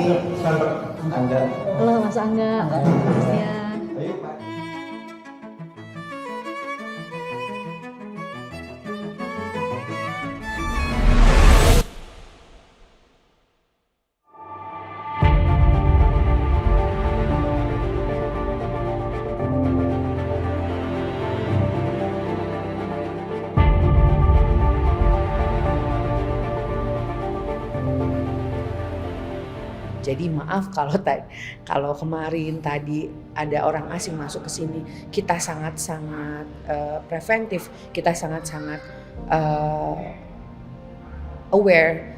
Halo Mas Angga. Ya. Jadi maaf kalau kemarin tadi ada orang asing masuk ke sini, kita sangat-sangat preventif, kita sangat-sangat aware,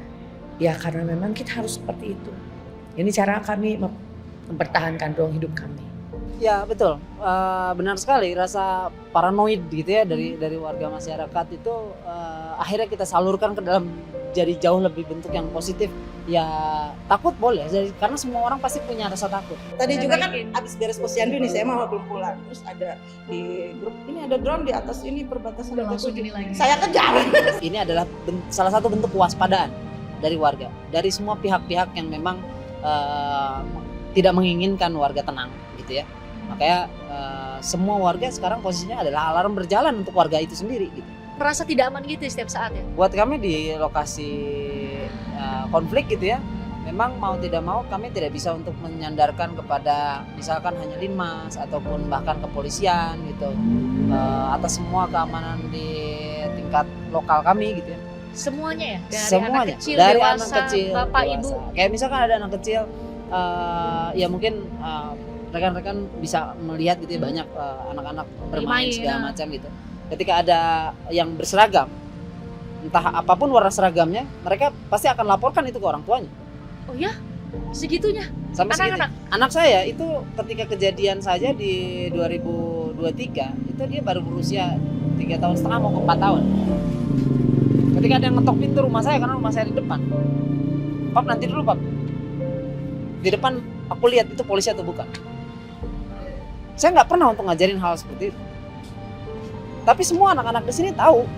ya karena memang kita harus seperti itu. Ini cara kami mempertahankan ruang hidup kami. Ya betul, benar sekali rasa paranoid gitu ya dari warga masyarakat itu akhirnya kita salurkan ke dalam jadi jauh lebih bentuk yang positif. Ya takut boleh, jadi karena semua orang pasti punya rasa takut. Tadi juga kan abis beres posyandu nih, saya mau belum pulang. Terus ada di grup, ini ada drone di atas ini perbatasan. Saya kejar. Ini adalah salah satu bentuk kewaspadaan dari warga, dari semua pihak-pihak yang memang tidak menginginkan warga tenang gitu ya. Makanya semua warga sekarang posisinya adalah alarm berjalan untuk warga itu sendiri gitu. Merasa tidak aman gitu setiap saat ya? Buat kami di lokasi konflik gitu ya, memang mau tidak mau kami tidak bisa untuk menyandarkan kepada misalkan hanya Linmas ataupun bahkan kepolisian gitu atas semua keamanan di tingkat lokal kami gitu ya. Semuanya ya? Dari Semuanya, anak kecil, dari dewasa, anak kecil, bapak, dewasa. ibu. Kayak misalkan ada anak kecil, ya mungkin rekan-rekan bisa melihat gitu ya, banyak anak-anak bermain segala macam gitu. Ketika ada yang berseragam, entah apapun warna seragamnya, mereka pasti akan laporkan itu ke orang tuanya. Oh ya? Segitunya? Sampai Anak-anak? Anak saya itu ketika kejadian saja di 2023, itu dia baru berusia 3,5 tahun mau ke 4 tahun. Ketika ada yang ngetok pintu rumah saya, karena rumah saya di depan. Pap, nanti dulu Pap. Di depan aku lihat itu polisi atau bukan. Saya nggak pernah untuk ngajarin hal seperti itu. Tapi semua anak-anak di sini tahu.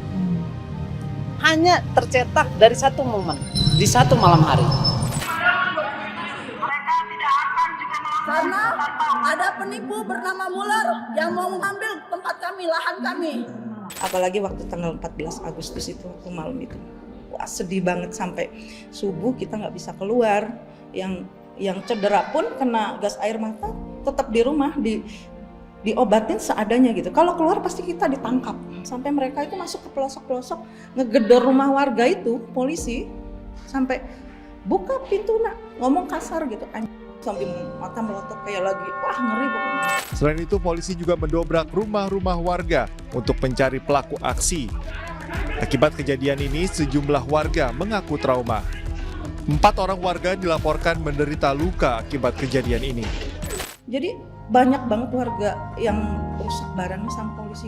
Hanya tercetak dari satu momen, di satu malam hari. Karena ada penipu bernama Muller yang mau mengambil tempat kami, lahan kami. Apalagi waktu tanggal 14 Agustus itu, waktu malam itu. Wah, sedih banget sampai subuh kita nggak bisa keluar. Yang cedera pun kena gas air mata tetap di rumah diobatin seadanya gitu. Kalau keluar pasti kita ditangkap. Sampai mereka itu masuk ke pelosok-pelosok, ngegedor rumah warga itu, polisi sampai buka pintu nak, ngomong kasar gitu. Sambil mata melotot kayak lagi, wah ngeri pokoknya. Selain itu, polisi juga mendobrak rumah-rumah warga untuk mencari pelaku aksi. Akibat kejadian ini, sejumlah warga mengaku trauma. 4 orang warga dilaporkan menderita luka akibat kejadian ini. Jadi banyak banget warga yang rusak barangnya sama polisi.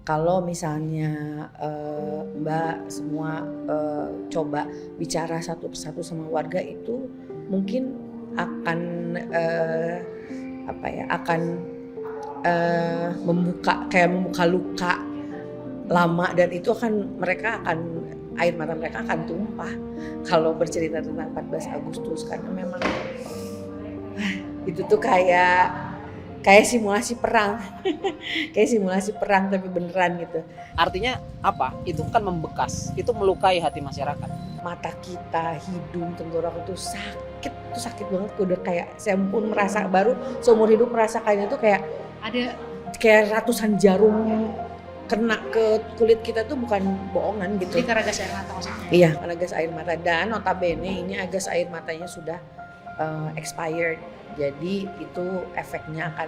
Kalau misalnya Mbak semua coba bicara satu persatu sama warga itu, mungkin akan membuka luka lama, dan itu air mata mereka akan tumpah kalau bercerita tentang 14 Agustus, karena memang itu tuh kayak simulasi perang. Kayak simulasi perang tapi beneran gitu. Artinya apa? Itu kan membekas, itu melukai hati masyarakat. Mata kita, hidung, tenggorokan itu sakit banget. Udah kayak saya pun merasa baru seumur hidup merasakannya tuh kayak ada kayak ratusan jarum kena ke kulit kita tuh bukan bohongan gitu. Jadi karena gas air mata maksudnya? Iya, karena gas air mata, dan notabene ini gas air matanya sudah expired. Jadi itu efeknya akan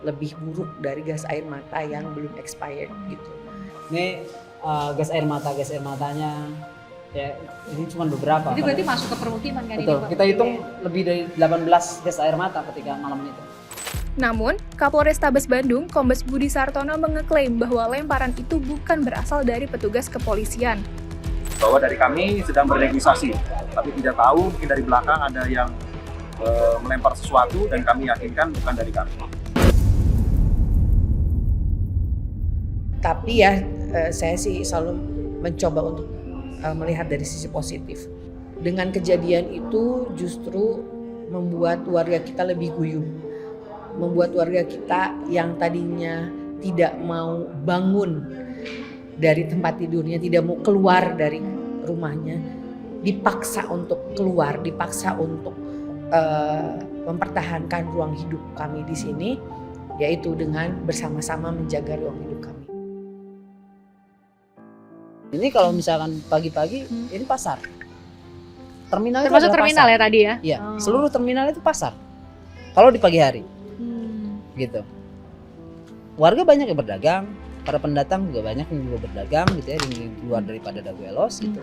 lebih buruk dari gas air mata yang belum expired gitu. Ini gas air matanya ya ini cuma beberapa. Jadi berarti masuk ke permukiman kan? Betul, ini, kita hitung lebih dari 18 gas air mata ketika malam itu. Namun, Kapolrestabes Bandung, Kombes Budi Sartono mengeklaim bahwa lemparan itu bukan berasal dari petugas kepolisian. Bahwa dari kami sedang bernegosiasi, tapi tidak tahu mungkin dari belakang ada yang melempar sesuatu, dan kami yakinkan bukan dari kami. Tapi ya saya sih selalu mencoba untuk melihat dari sisi positif. dengan kejadian itu justru membuat warga kita lebih guyup, membuat warga kita yang tadinya tidak mau bangun dari tempat tidurnya, tidak mau keluar dari rumahnya, dipaksa untuk keluar, dipaksa untuk mempertahankan ruang hidup kami di sini, yaitu dengan bersama-sama menjaga ruang hidup kami. Ini kalau misalkan pagi-pagi ini pasar. Terminal itu Termasuk adalah terminal pasar. ya tadi ya? Iya, Oh. seluruh terminal itu pasar. Kalau di pagi hari, gitu. Warga banyak yang berdagang, para pendatang juga banyak yang juga berdagang gitu ya di luar daripada Dago Elos gitu.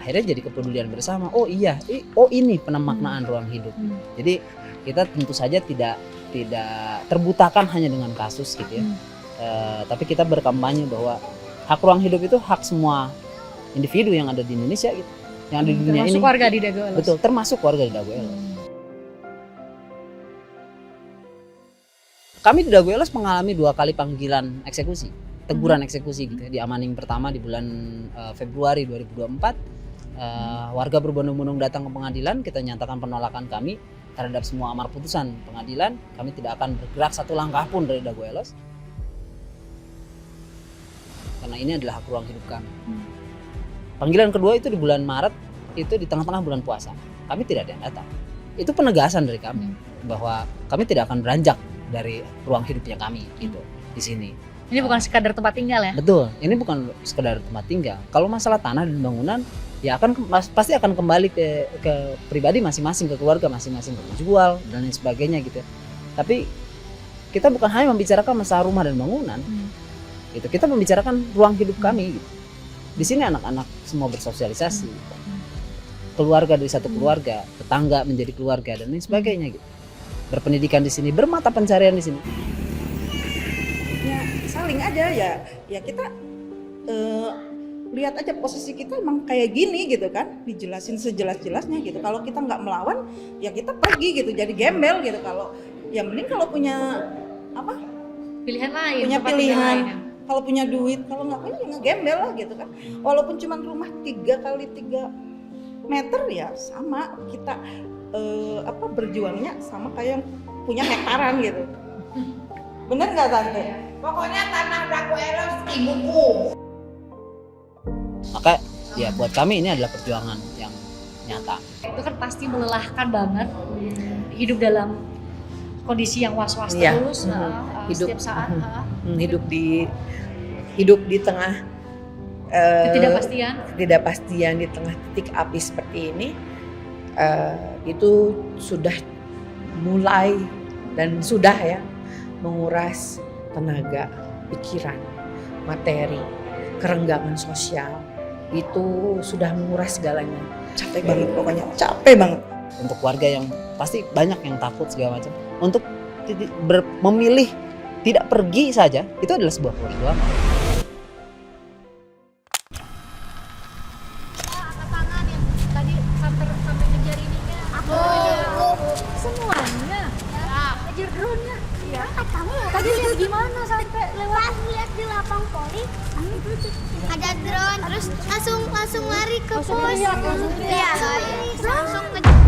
Akhirnya jadi kepedulian bersama. Oh iya, ini pemaknaan ruang hidup. Jadi kita tentu saja tidak terbutakan hanya dengan kasus gitu ya. Tapi kita berkampanye bahwa hak ruang hidup itu hak semua individu yang ada di Indonesia gitu. Yang ada di dunia Termasuk ini. warga di Dago Elos. Betul, termasuk warga di Dago Elos. Kami di Dago Elos mengalami 2 kali panggilan eksekusi, teguran eksekusi gitu ya. Di Amaning pertama di bulan Februari 2024, warga berbondong-bondong datang ke pengadilan, kita nyatakan penolakan kami terhadap semua amar putusan pengadilan. Kami tidak akan bergerak satu langkah pun dari Dago Elos. Karena ini adalah hak ruang hidup kami. Panggilan kedua itu di bulan Maret, itu di tengah-tengah bulan puasa. Kami tidak ada yang datang. Itu penegasan dari kami bahwa kami tidak akan beranjak dari ruang hidupnya kami gitu di sini. Ini bukan sekadar tempat tinggal ya? Betul, ini bukan sekedar tempat tinggal. Kalau masalah tanah dan bangunan, ya pasti akan kembali ke pribadi masing-masing, ke keluarga masing-masing, berjual dan lain sebagainya gitu. Tapi kita bukan hanya membicarakan masalah rumah dan bangunan, gitu. Kita membicarakan ruang hidup kami. Gitu. Di sini anak-anak semua bersosialisasi, keluarga dari satu keluarga, tetangga menjadi keluarga dan lain sebagainya. Gitu. Berpendidikan di sini, bermata pencarian di sini. Ya saling aja ya kita lihat aja posisi kita emang kayak gini gitu kan, dijelasin sejelas-jelasnya gitu. Kalau kita nggak melawan ya kita pergi gitu, jadi gembel gitu. Kalau yang mending kalau punya Pilihan lain. punya tempat tinggal pilihan, lain ya? kalau punya duit, kalau nggak punya ya ngegembel lah gitu kan. Walaupun cuma rumah 3 kali 3 meter ya sama kita berjuangnya sama kayak yang punya hektaran gitu. Bener nggak Tante? Pokoknya tanah Dago Elos ibuku. Maka ya buat kami ini adalah perjuangan yang nyata. Itu kan pasti melelahkan banget. Hidup dalam kondisi yang was-was Iya. terus, Hidup. setiap saat. Hidup di tengah Ketidakpastian. di tengah titik api seperti ini, itu sudah mulai dan sudah ya menguras tenaga, pikiran, materi, kerenggangan sosial, itu sudah menguras segalanya. Capek banget pokoknya, capek banget. Untuk warga yang pasti banyak yang takut segala macam, untuk memilih tidak pergi saja, itu adalah sebuah perjuangan. Tangan yang tadi sampai ngejar ininya. Semuanya. Ngejar drone-nya. Iya. Tadi lihat gimana sampai lewat? Pas lihat di lapang poli ada drone, terus langsung lari ke pos. Iya, langsung ngejar.